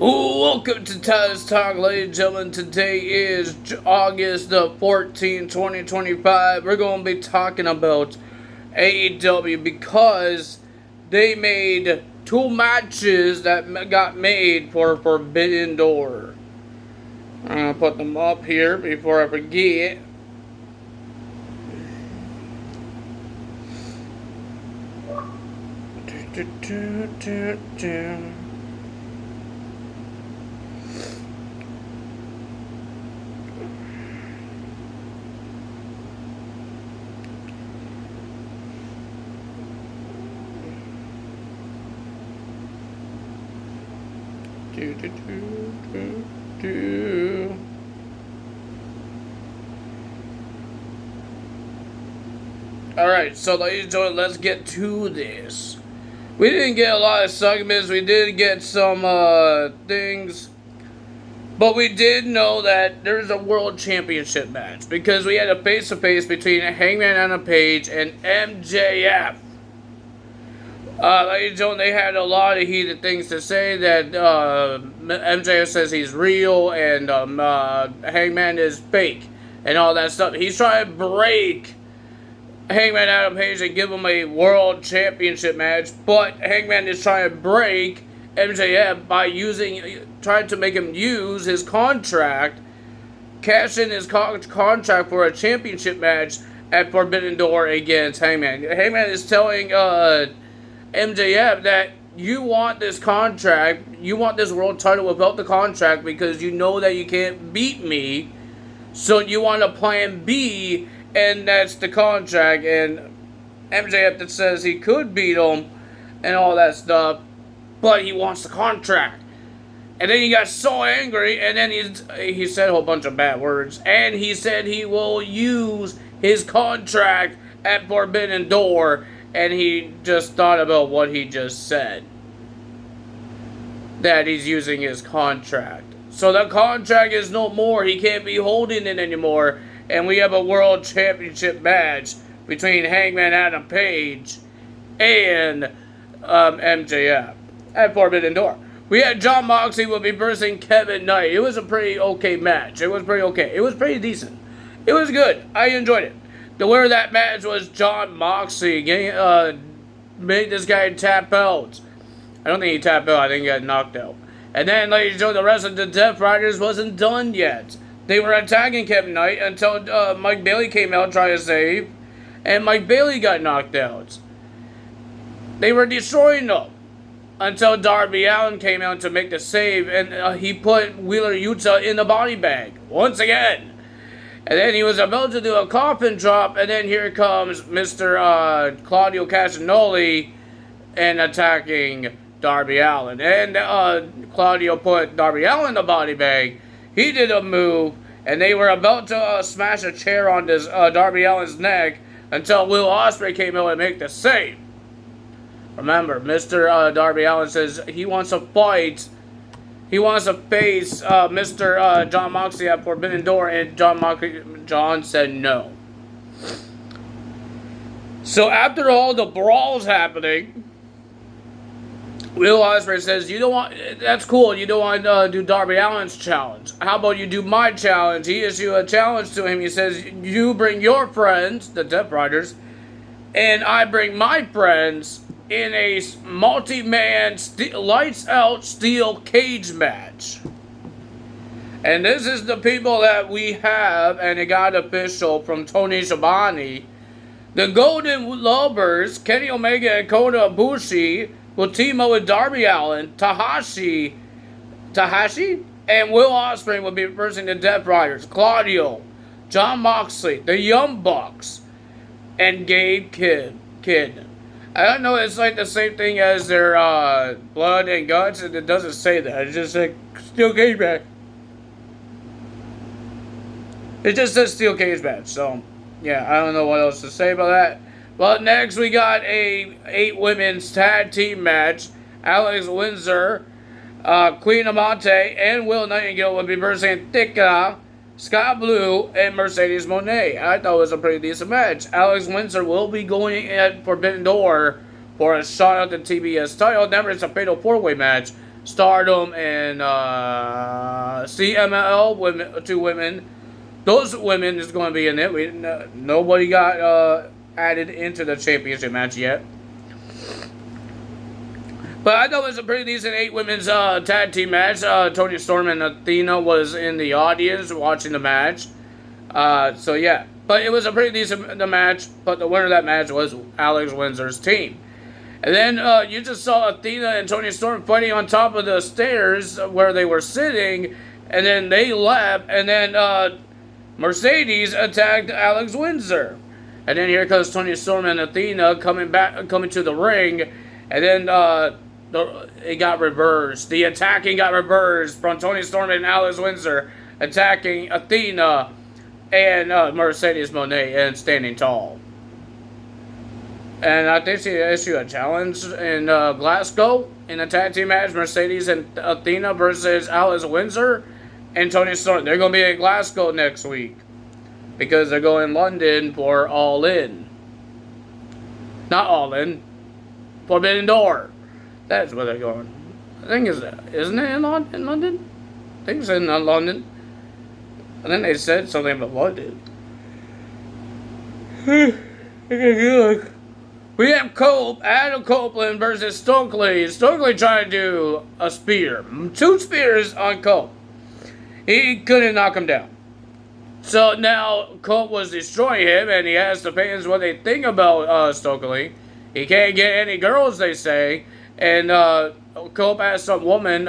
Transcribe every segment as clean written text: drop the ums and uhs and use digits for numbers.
Welcome to Taz Talk, ladies and gentlemen. Today is August the 14th, 2025. We're going to be talking about AEW because they made two matches that got made for Forbidden Door. I'm going to put them up here before I forget. Alright, so ladies and gentlemen, let's get to this. We didn't get a lot of segments, we did get some things, but we did know that there's a World Championship match because we had a face-to-face between Hangman Adam Page and MJF. Ladies and gentlemen, they had a lot of heated things to say that MJF says he's real and Hangman is fake and all that stuff. He's trying to break Hangman Adam Page and give him a World Championship match, but Hangman is trying to break MJF by trying to make him use his contract, cash in his contract for a championship match at Forbidden Door against Hangman. Hangman is telling MJF that you want this contract, you want this world title without the contract because you know that you can't beat me, so you want a plan B, and that's the contract. And MJF that says he could beat him and all that stuff, but he wants the contract. And then he got so angry, and then he said a whole bunch of bad words, and he said he will use his contract at Forbidden Door. And he just thought about what he just said. That he's using his contract. So the contract is no more. He can't be holding it anymore. And we have a World Championship match between Hangman Adam Page and MJF at Forbidden Door. We had Jon Moxley will be versing Kevin Knight. It was a pretty okay match. It was pretty okay. It was pretty decent. It was good. I enjoyed it. The winner of that match was Jon Moxley. Made this guy tap out. I don't think he tapped out. I think he got knocked out. And then, ladies and gentlemen, the rest of the Death Riders wasn't done yet. They were attacking Kevin Knight until Mike Bailey came out trying to save. And Mike Bailey got knocked out. They were destroying them until Darby Allin came out to make the save. And he put Wheeler Yuta in the body bag once again. And then he was about to do a coffin drop, and then here comes Mr. Claudio Castagnoli and attacking Darby Allin. And Claudio put Darby Allin in the body bag. He did a move, and they were about to smash a chair on this Darby Allin's neck until Will Ospreay came out and make the save. Remember, Mr. Darby Allin says he wants to fight. He wants to face Mr. Jon Moxley at Forbidden Door, and John said no. So after all the brawls happening, Will Ospreay says, "You don't want. That's cool. You don't want to do Darby Allin's challenge. How about you do my challenge?" He issued a challenge to him. He says, "You bring your friends, the Death Riders, and I bring my friends." In a multi-man lights-out steel cage match. And this is the people that we have, and it got official from Tony Schiavone. The Golden Lovers, Kenny Omega and Kota Ibushi, will team up with Darby Allin, Tahashi, and Will Ospreay will be versing the Death Riders, Claudio, Jon Moxley, the Young Bucks, and Gabe Kidd. I don't know, it's like the same thing as their blood and guts, and it doesn't say that. It's just like steel cage match. It just says steel cage match. So, yeah, I don't know what else to say about that. But next we got a 8 women's tag team match. Alex Windsor, Queen Amante, and Will Nightingale will be versing Thika, Scott Blue, and Mercedes Moné. I thought it was a pretty decent match. Alex Windsor will be going at Forbidden Door for a shot at the TBS title. Remember, it's a fatal 4-way match. Stardom and CMLL, women, 2 women. Those women is going to be in it. Nobody got added into the championship match yet. But I thought it was a pretty decent 8 women's tag team match. Toni Storm and Athena was in the audience watching the match. So yeah. But it was a pretty decent match. But the winner of that match was Alex Windsor's team. And then you just saw Athena and Toni Storm fighting on top of the stairs where they were sitting. And then they left. And then Mercedes attacked Alex Windsor. And then here comes Toni Storm and Athena coming to the ring. And then it got reversed. The attacking got reversed from Toni Storm and Alex Windsor attacking Athena and Mercedes Moné and standing tall. And I think she issued a challenge in Glasgow in a tag team match. Mercedes and Athena versus Alex Windsor and Toni Storm. They're going to be in Glasgow next week because they're going to London for All In. Not All In. Forbidden Door. That's where they're going. I think isn't it in London? I think it's in London. And then they said something about London. We have Adam Copeland versus Stokely. Stokely trying to do a spear. 2 spears on Cope. He couldn't knock him down. So now Cope was destroying him, and he asked the fans what they think about Stokely. He can't get any girls, they say. And Cope asked some woman,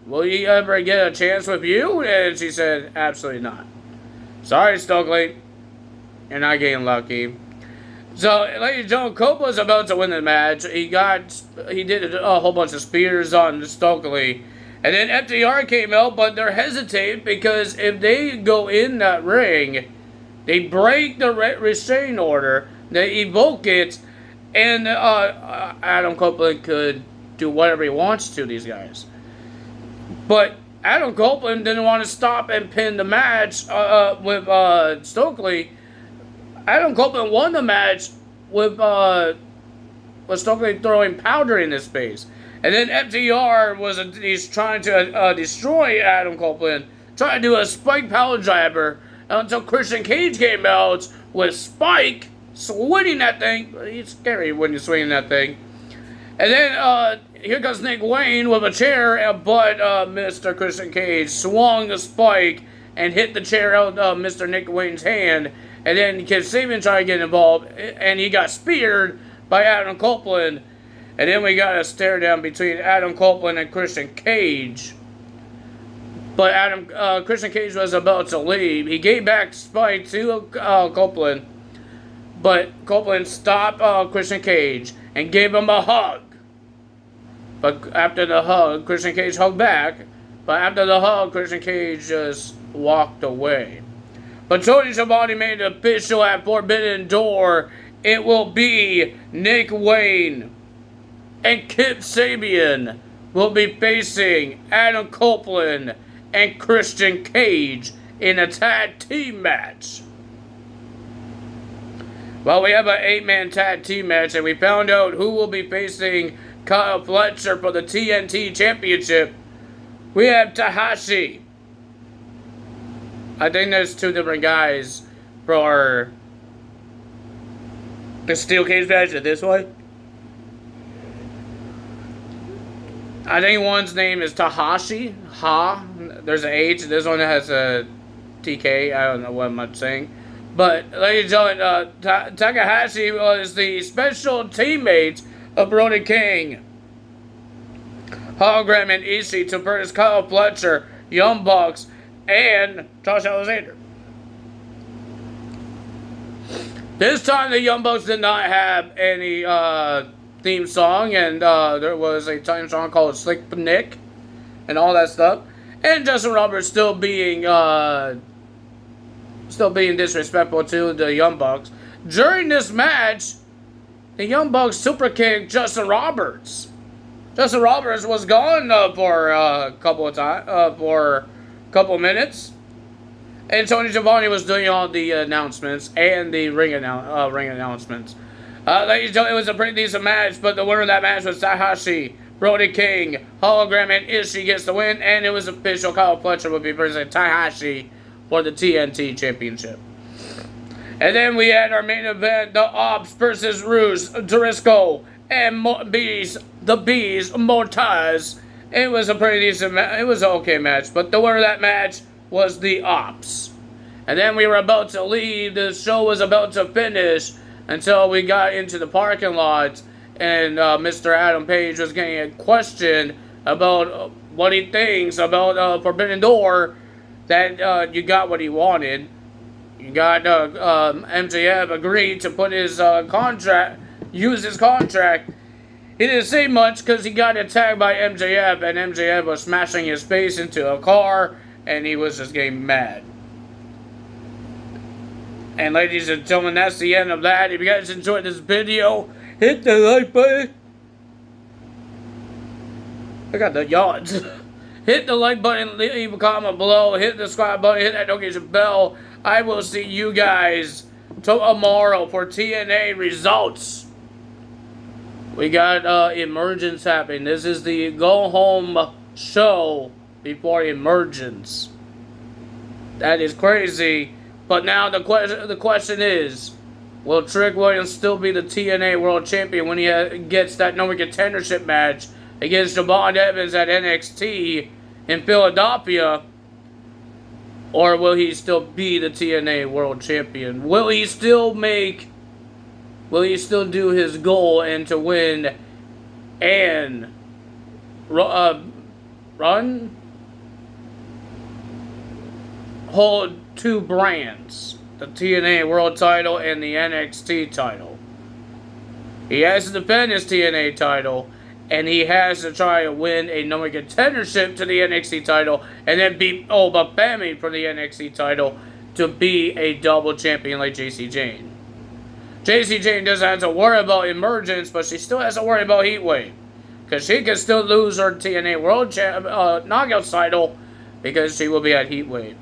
will he ever get a chance with you? And she said, absolutely not. Sorry, Stokely. You're not getting lucky. So, ladies and gentlemen, Cope was about to win the match. He did a whole bunch of spears on Stokely. And then FTR came out, but they're hesitating because if they go in that ring, they break the restraining order, they evoke it, and Adam Copeland could do whatever he wants to these guys. But Adam Copeland didn't want to stop and pin the match with Stokely. Adam Copeland won the match with Stokely throwing powder in his face. And then FTR he's trying to destroy Adam Copeland, trying to do a Spike power driver until Christian Cage came out with Spike swinging that thing. It's scary when you're swinging that thing. And then here comes Nick Wayne with a chair, but Mr. Christian Cage swung the Spike and hit the chair out of Mr. Nick Wayne's hand. And then Kid Sabian tried to get involved, and he got speared by Adam Copeland. And then we got a stare down between Adam Copeland and Christian Cage. But Christian Cage was about to leave. He gave back Spike to Copeland. But Copeland stopped Christian Cage and gave him a hug. But after the hug, Christian Cage hugged back. But after the hug, Christian Cage just walked away. But Tony Schiavone made it official at Forbidden Door. It will be Nick Wayne and Kip Sabian will be facing Adam Copeland and Christian Cage in a tag team match. Well, we have an 8-man tag team match, and we found out who will be facing Kyle Fletcher for the TNT Championship. We have Tahashi. I think there's 2 different guys for the steel cage match this one. I think one's name is Tahashi. There's an H. This one has a TK. I don't know what I'm saying. But, ladies and gentlemen, Takahashi was the special teammate of Brody King, Hologram, and Ishii to versus Kyle Fletcher, Young Bucks, and Josh Alexander. This time the Young Bucks did not have any theme song, and there was a theme song called Slick Nick and all that stuff. And Justin Roberts still being disrespectful to the Young Bucks. During this match, the Young Bucks super kicked Justin Roberts. Justin Roberts was gone for a couple of minutes. And Tony Schiavone was doing all the announcements and the ring announcements. Ladies and gentlemen, it was a pretty decent match, but the winner of that match was Takahashi Brody King, Hologram, and Ishii gets the win, and it was official. Kyle Fletcher would be versus Taihashi for the TNT Championship. And then we had our main event, the Ops versus Ruse, Driscoll, and the Bees, Mortaz. It was a pretty decent match. It was an okay match, but the winner of that match was the Ops. And then we were about to leave. The show was about to finish until we got into the parking lot, and Mr. Adam Page was getting a question about what he thinks about Forbidden Door, that you got what he wanted. You got MJF agreed to put his use his contract. He didn't say much because he got attacked by MJF, and MJF was smashing his face into a car, and he was just getting mad. And ladies and gentlemen, that's the end of that. If you guys enjoyed this video, hit the like button. I got the yards. Hit the like button, leave a comment below, hit the subscribe button, hit that notification bell. I will see you guys tomorrow for TNA results. We got Emergence happening. This is the go home show before Emergence. That is crazy. But now the question is, will Trick Williams still be the TNA World Champion when he gets that number contendership match against Javon Evans at NXT in Philadelphia? Or will he still be the TNA World Champion? Will he still do his goal and to win and hold two brands, the TNA World title and the NXT title? He has to defend his TNA title, and he has to try to win a number contendership to the NXT title, and then beat Oba Femi for the NXT title to be a double champion like JC Jane. JC Jane doesn't have to worry about Emergence, but she still has to worry about Heatwave, because she can still lose her TNA World Knockout title, because she will be at Heatwave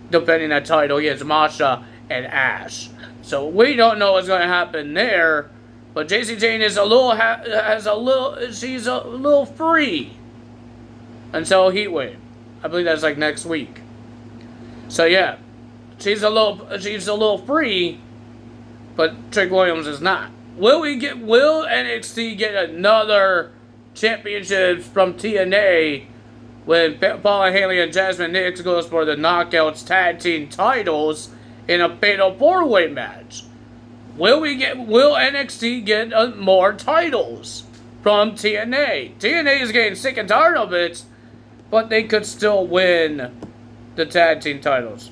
defending that title against Masha and Ash. So we don't know what's going to happen there. But JC Jane is she's a little free until Heatwave. I believe that's like next week. So yeah, she's a little free, but Trick Williams is not. Will NXT get another championship from TNA when Paula Haley and Jasmine Nix goes for the Knockouts Tag Team titles in a Fatal 4-Way match? Will NXT get more titles from TNA? TNA is getting sick and tired of it, but they could still win the tag team titles.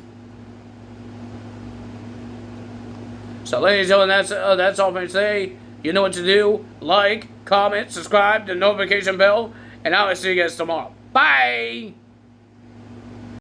So, ladies and gentlemen, that's all for today. You know what to do. Like, comment, subscribe, the notification bell, and I will see you guys tomorrow. Bye!